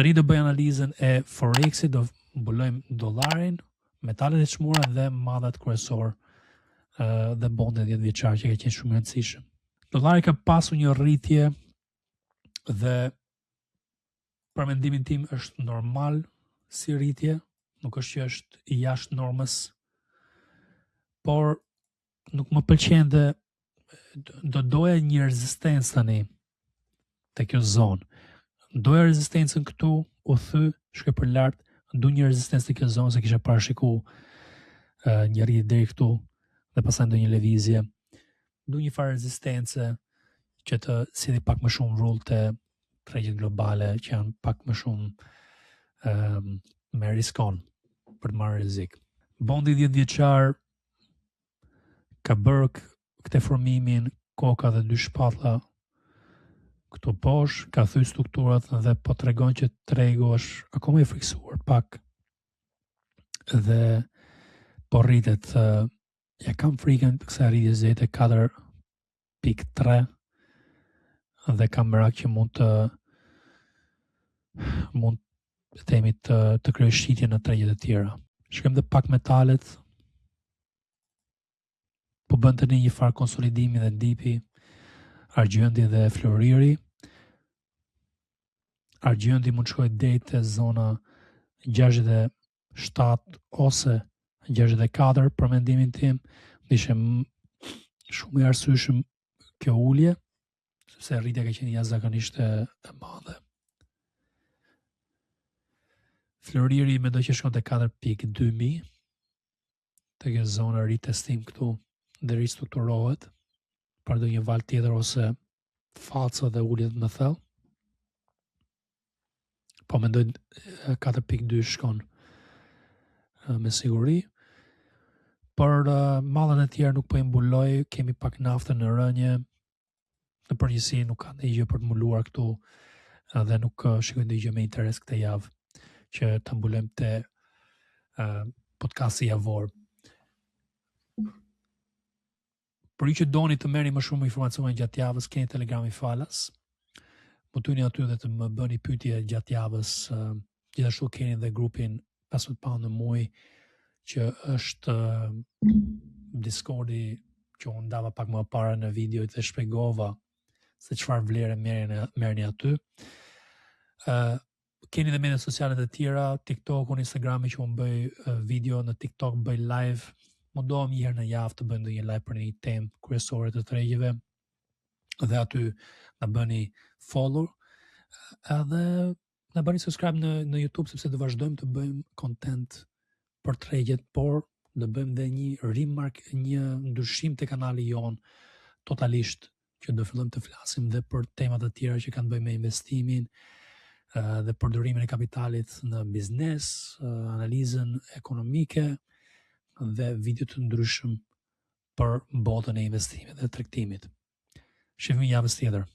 Tani do bëj analizën e Forexit, do mbulojmë dollarin, metalet e çmura dhe mallat kryesor dhe bondet 10 vjeçar që ka qenë shumë e rëndësishëm. Dollari ka pasur një rritje dhe për mendimin tim është normal si rritje, nuk është që është i jashtë normës, por nuk më pëlqen dhe do doja një rezistencë tani te kjo zonë. Doja rezistencën këtu, u thy, shkoj për lart, du një rezistencë te kjo zonë se kisha parashikuar një rritje deri këtu dhe pastaj ndonjë lëvizje. Du një farë rezistence që të silli pak më shumë rrull te tregjet globale që janë pak më shumë me riskon për të marrë rrezik. Bondi 10 vjeçar ka bërë këtë formimin, koka dhe 2 shpatlla këtu poshtë, ka thyr strukturat dhe po tregon që tregu është akoma i friksuar pak dhe po rritet. Ja kam frikën kësaj rritje zete 4.3 dhe kam merak që mund të themi të kryej shitje në tregjet e tjera. Shkojmë dhe pak metalet, po bën tani një farë konsolidimi dhe dipi, argjendi dhe floriri. Argjendi mund shkojë deri te zona 67 ose 64 për mendimin tim, ishte shumë i arsyeshëm kjo ulje, sepse rritja ka qenë jashtëzakonisht e madhe. Floriri mendoj që shkon te 4.2000, te kjo zonë ritestim këtu dhe ristrukturohet për do një val tjetër ose falca dhe uljet më thellë. Po mendoj 4.2 shkon me siguri. Për mallet e tjerë nuk po i mbuloj, kemi pak naftë në rënje, në përgjithësi nuk ka ndonjë gjë për të mbuluar këtu dhe nuk shikoj ndonjë gjë me interes këtë javë që ta mbulojmë te podcasti javor. Për ju që doni të merrni më shumë informacione gjatë javës, keni Telegrami Falas. Mutuni aty dhe të më bëni pyetje gjatë javës. Gjithashtu keni dhe grupin 15 pound në muaj që është Discordi që unë ndava pak më parë në video dhe shpjegova se çfarë vlerë merrni aty. Keni dhe media sociale të tjera, TikTokun, Instagrami që unë bëj video në TikTok, bëj live. Mundohem një herë në javë të bëjmë një live për një temë kryesore të tregjeve dhe aty na bëni follow edhe na bëni subscribe në YouTube sepse do vazhdojmë të bëjmë content për tregjet, por do bëjmë dhe një ndryshim te kanali jon totalisht që do fillojmë të flasim dhe për temat të tjera që kanë të bëjnë me investimin dhe përdorimin e kapitalit në biznes, analizën ekonomike dhe video të ndryshëm për botën e investimit dhe tregtimit. Shihemi javës tjetër.